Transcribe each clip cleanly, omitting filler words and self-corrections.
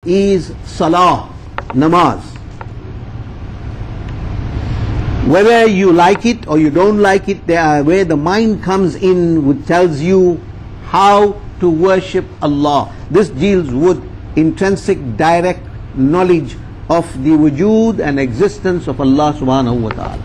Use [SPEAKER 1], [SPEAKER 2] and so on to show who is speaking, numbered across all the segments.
[SPEAKER 1] is salaah, namaaz. Whether you like it or you don't like it, where the mind comes in, which tells you how to worship Allah. This deals with intrinsic direct knowledge of the wujud and existence of Allah subhanahu wa ta'ala.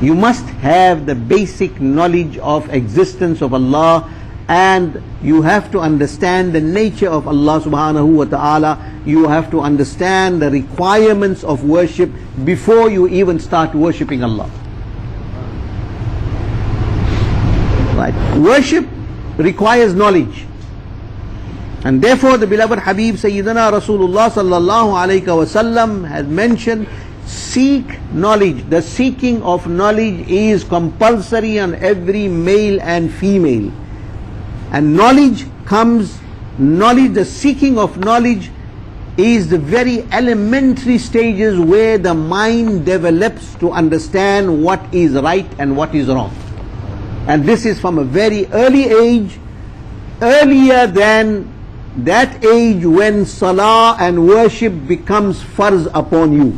[SPEAKER 1] You must have the basic knowledge of existence of Allah, and you have to understand the nature of Allah subhanahu wa ta'ala. You have to understand the requirements of worship before you even start worshipping Allah. Right? Worship requires knowledge. And therefore the beloved Habib Sayyidina Rasulullah sallallahu alayhi wa sallam has mentioned, seek knowledge. The seeking of knowledge is compulsory on every male and female. And knowledge comes, the seeking of knowledge is the very elementary stages where the mind develops to understand what is right and what is wrong. And this is from a very early age, earlier than that age when salah and worship becomes farz upon you.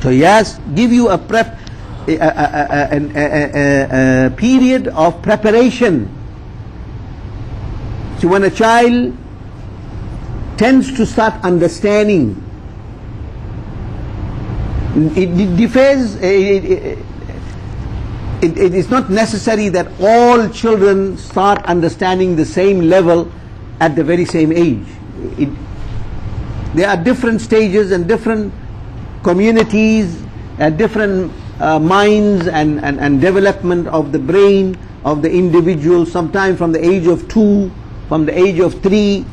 [SPEAKER 1] So yes, give you a period of preparation. So when a child tends to start understanding, it differs. It is not necessary that all children start understanding the same level at the very same age. There are different stages and different communities and different minds and development of the brain of the individual, sometimes from the age of 2, from the age of 3.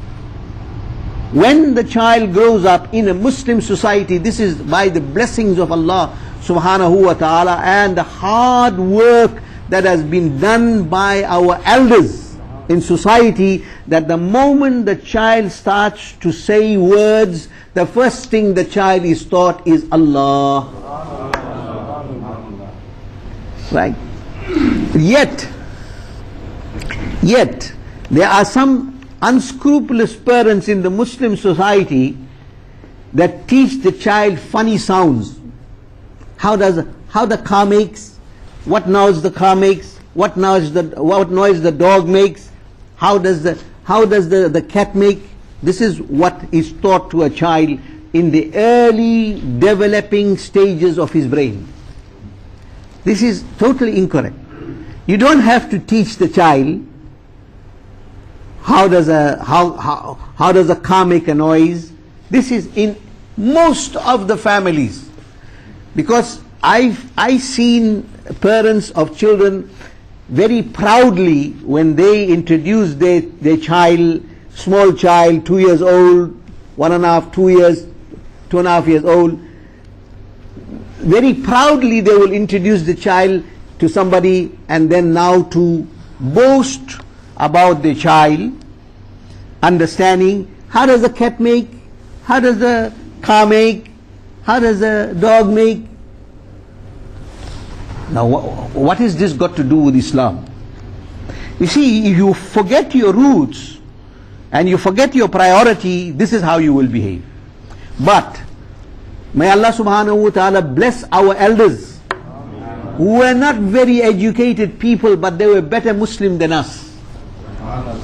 [SPEAKER 1] When the child grows up in a Muslim society, this is by the blessings of Allah subhanahu wa ta'ala and the hard work that has been done by our elders in society, that the moment the child starts to say words, the first thing the child is taught is Allah. Right? Yet there are some unscrupulous parents in the Muslim society that teach the child funny sounds. How the car makes, what noise the car makes, what noise the dog makes, how does the cat make. This is what is taught to a child in the early developing stages of his brain. This is totally incorrect. You don't have to teach the child how does a car make a noise. This is in most of the families. Because I've seen parents of children very proudly when they introduce their child, small child, 2 years old, 1.5, 2 years, 2.5 years old, very proudly they will introduce the child to somebody, and then now to boast about the child, understanding how does the cat make, how does the car make, how does the dog make. Now what has this got to do with Islam? You see, if you forget your roots and you forget your priority, this is how you will behave. But may Allah subhanahu wa ta'ala bless our elders, who were not very educated people, but they were better Muslim than us.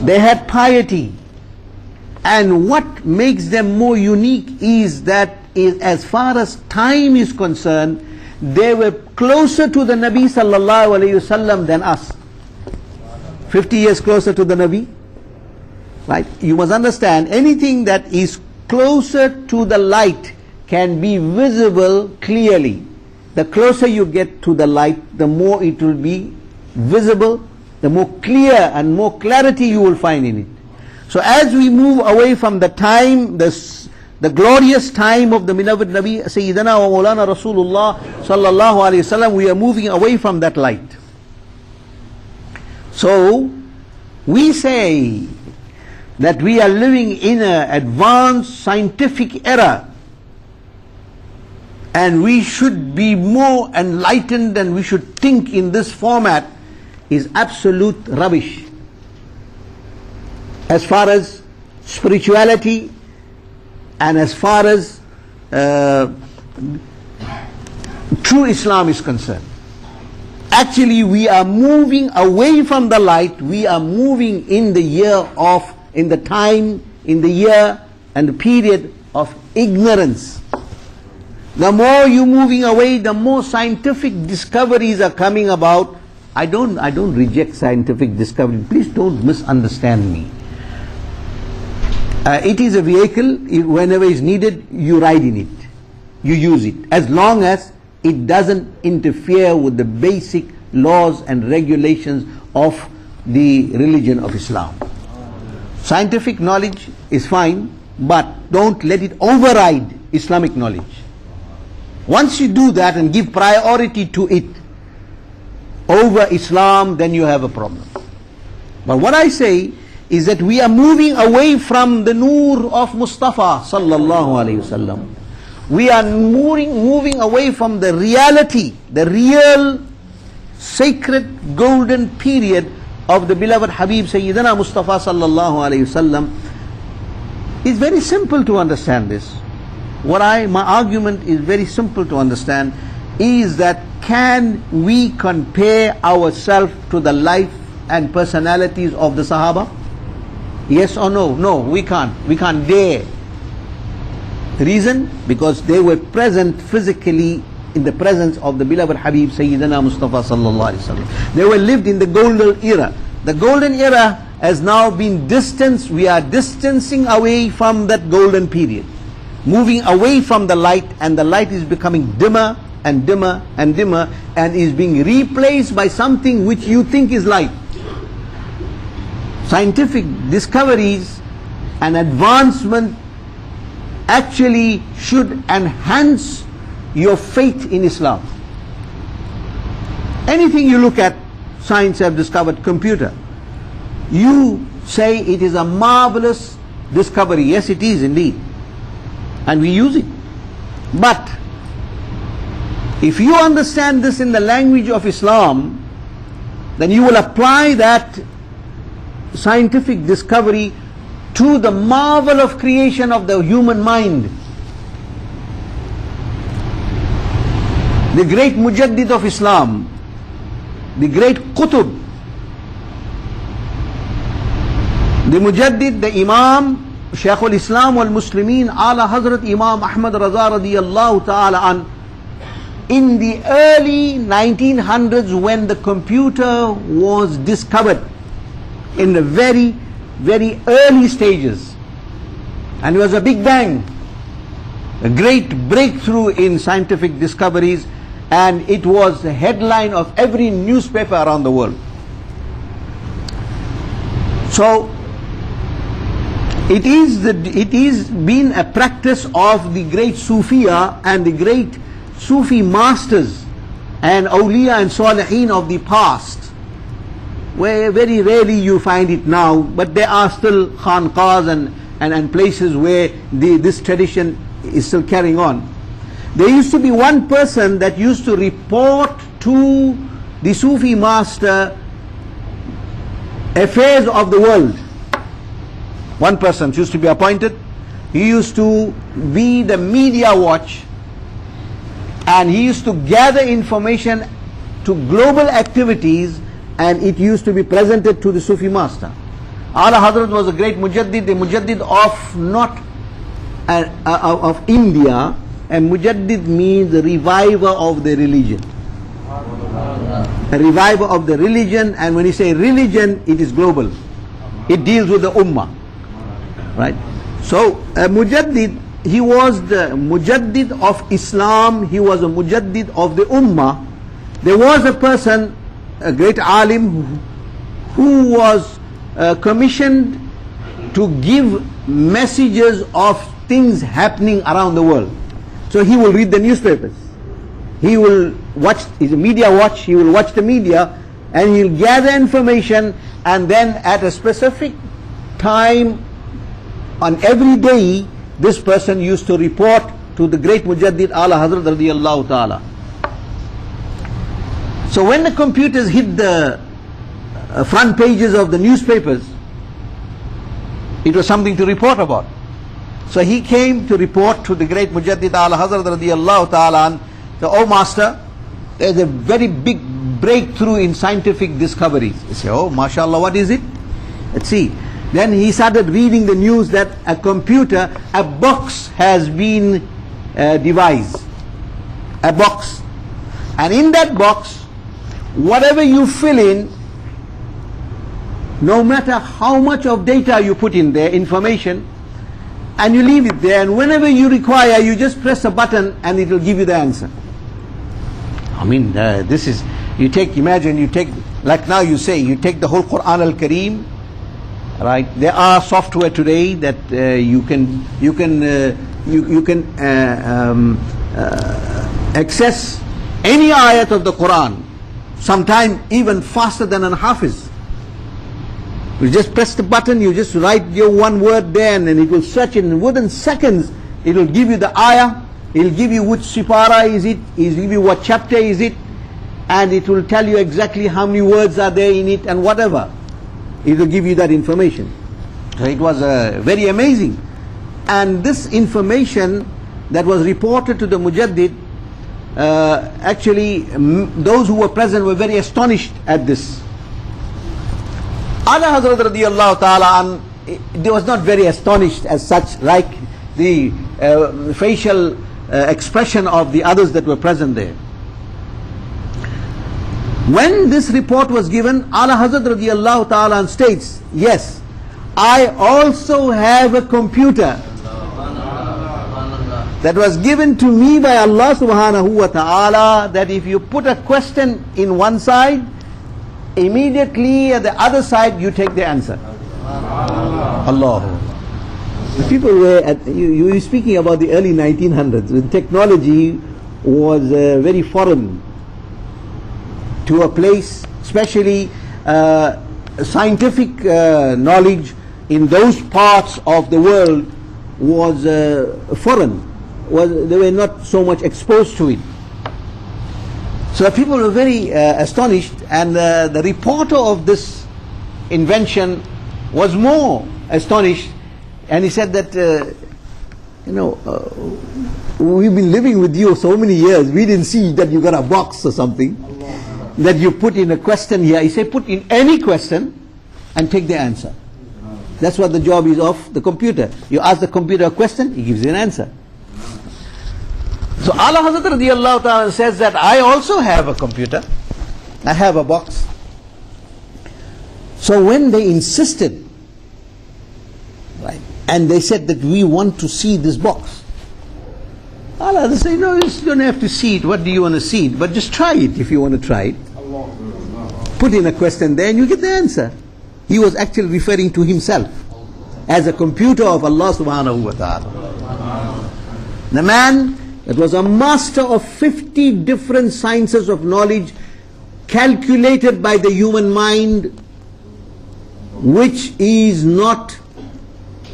[SPEAKER 1] They had piety. And what makes them more unique is that as far as time is concerned, they were closer to the Nabi sallallahu alayhi wasallam than us. 50 years closer to the Nabi. Right? You must understand, anything that is closer to the light can be visible clearly. The closer you get to the light, the more it will be visible, the more clear and more clarity you will find in it. So as we move away from the time, the glorious time of the beloved Nabi Sayyidina wa Moulana Rasulullah sallallahu alayhi wasallam, we are moving away from that light. So we say that we are living in an advanced scientific era, and we should be more enlightened and we should think in this format, is absolute rubbish. As far as spirituality and as far as true Islam is concerned. Actually, we are moving away from the light. We are moving in the year and the period of ignorance. The more you're moving away, the more scientific discoveries are coming about. I don't reject scientific discovery. Please don't misunderstand me. It is a vehicle. Whenever it's needed, you ride in it. You use it. As long as it doesn't interfere with the basic laws and regulations of the religion of Islam. Scientific knowledge is fine, but don't let it override Islamic knowledge. Once you do that and give priority to it over Islam, then you have a problem. But what I say is that we are moving away from the nur of Mustapha sallallahu alaihi wasallam. We are moving away from the reality, the real sacred golden period of the beloved Habib Sayyidina Mustapha sallallahu alaihi wasallam. It's very simple to understand this. My argument is very simple to understand, is that can we compare ourselves to the life and personalities of the Sahaba? Yes or no? No, we can't. We can't dare. The reason? Because they were present physically in the presence of the beloved Habib Sayyidina Mustafa sallallahu alaihi wasallam. They were lived in the golden era. The golden era has now been distanced. We are distancing away from that golden period, moving away from the light, and the light is becoming dimmer and dimmer and dimmer, and is being replaced by something which you think is light. Scientific discoveries and advancement actually should enhance your faith in Islam. Anything you look at, science have discovered computer. You say it is a marvelous discovery. Yes, it is indeed. And we use it. But if you understand this in the language of Islam, then you will apply that scientific discovery to the marvel of creation of the human mind. The great Mujaddid of Islam, the great Qutb, the Mujaddid, the Imam, Shaykh al-Islam wal-Muslimin, Ala Hazrat Imam Ahmed Raza radiyallahu ta'ala an, in the early 1900s, when the computer was discovered, in the very, very early stages, and it was a big bang, a great breakthrough in scientific discoveries, and it was the headline of every newspaper around the world. So it is been a practice of the great Sufiya and the great Sufi masters and awliya and salihin of the past, where very rarely you find it now, but there are still khanqahs and places where this tradition is still carrying on. There used to be one person that used to report to the Sufi master affairs of the world. One person used to be appointed. He used to be the media watch, and he used to gather information to global activities, and it used to be presented to the Sufi master. Ala Hazrat was a great Mujaddid, the Mujaddid of not of India, and Mujaddid means the reviver of the religion. A reviver of the religion, and when you say religion, it is global. It deals with the Ummah. Right? So Mujaddid, he was the Mujaddid of Islam, he was a Mujaddid of the Ummah. There was a person, a great alim, who was commissioned to give messages of things happening around the world. So he will read the newspapers, he will watch, he's a media watch, he will watch the media, and he'll gather information, and then at a specific time on every day, this person used to report to the great Mujaddid Ala Hazrat radiyallahu ta'ala. So when the computers hit the front pages of the newspapers, it was something to report about. So he came to report to the great Mujaddid Ala Hazrat radiyallahu ta'ala an, the "Oh Master, there's a very big breakthrough in scientific discoveries." He said, "Oh, mashallah, what is it? Let's see." Then he started reading the news that a computer, a box has been devised. A box. And in that box, whatever you fill in, no matter how much of data you put in there, information, and you leave it there, and whenever you require, you just press a button and it will give you the answer. I mean, this is, you take, imagine you take, like now you say, you take the whole Quran al-Kareem, right? There are software today that you can access any ayat of the Quran, sometime even faster than an hafiz. You just press the button, you just write your one word there, and then it will search in within seconds. It will give you the ayah, it will give you which sipara is it, it will give you what chapter is it, and it will tell you exactly how many words are there in it and whatever. It will give you that information. So it was very amazing. And this information that was reported to the Mujaddid, actually those who were present were very astonished at this. Ala Hazrat radiyallahu ta'ala an, they was not very astonished as such, like the facial expression of the others that were present there. When this report was given, Ala Hazrat radiyallahu ta'ala an states, "Yes, I also have a computer that was given to me by Allah subhanahu wa ta'ala, that if you put a question in one side, immediately at the other side you take the answer." Allah. The people were you were speaking about the early 1900s, when technology was very foreign to a place, especially scientific knowledge in those parts of the world was foreign. They were not so much exposed to it. So people were very astonished, and the reporter of this invention was more astonished, and he said that, we've been living with you so many years, we didn't see that you got a box or something, that you put in a question here. He said, put in any question and take the answer. That's what the job is of the computer. You ask the computer a question, he gives you an answer. So Ala Hazrat radiyallahu ta'ala says that I also have a computer, I have a box. So when they insisted, right, and they said that we want to see this box, Allah said, "No, you don't have to see it. What do you want to see it? But just try it if you want to try it. Put in a question there and you get the answer." He was actually referring to himself as a computer of Allah subhanahu wa ta'ala. The man that was a master of 50 different sciences of knowledge calculated by the human mind, which is not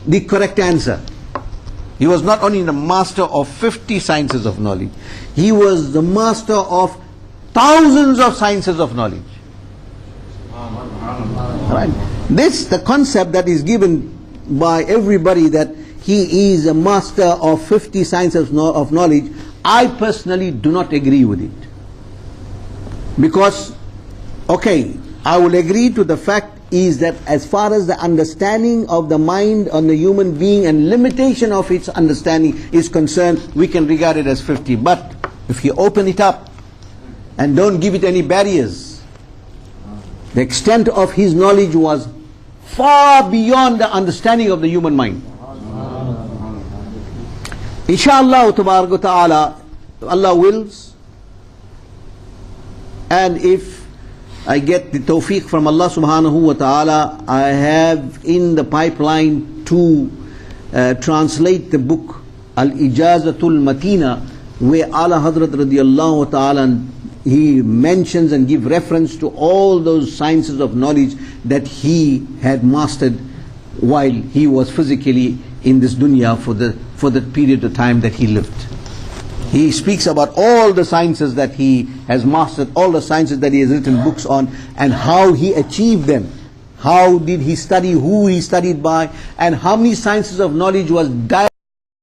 [SPEAKER 1] the correct answer. He was not only the master of 50 sciences of knowledge, he was the master of thousands of sciences of knowledge. Right? This, the concept that is given by everybody, that he is a master of 50 sciences of knowledge, I personally do not agree with it. Because, okay, I will agree to the fact is that as far as the understanding of the mind on the human being and limitation of its understanding is concerned, we can regard it as 50. But if you open it up and don't give it any barriers, the extent of his knowledge was far beyond the understanding of the human mind. Inshallah ta'ala, Allah wills, and if I get the tawfiq from Allah subhanahu wa ta'ala, I have in the pipeline to translate the book Al-Ijazatul Matina, where Ala Hazrat radiyallahu ta'ala, he mentions and give reference to all those sciences of knowledge that he had mastered while he was physically in this dunya for the period of time that he lived. He speaks about all the sciences that he has mastered, all the sciences that he has written books on, and how he achieved them. How did he study, who he studied by, and how many sciences of knowledge was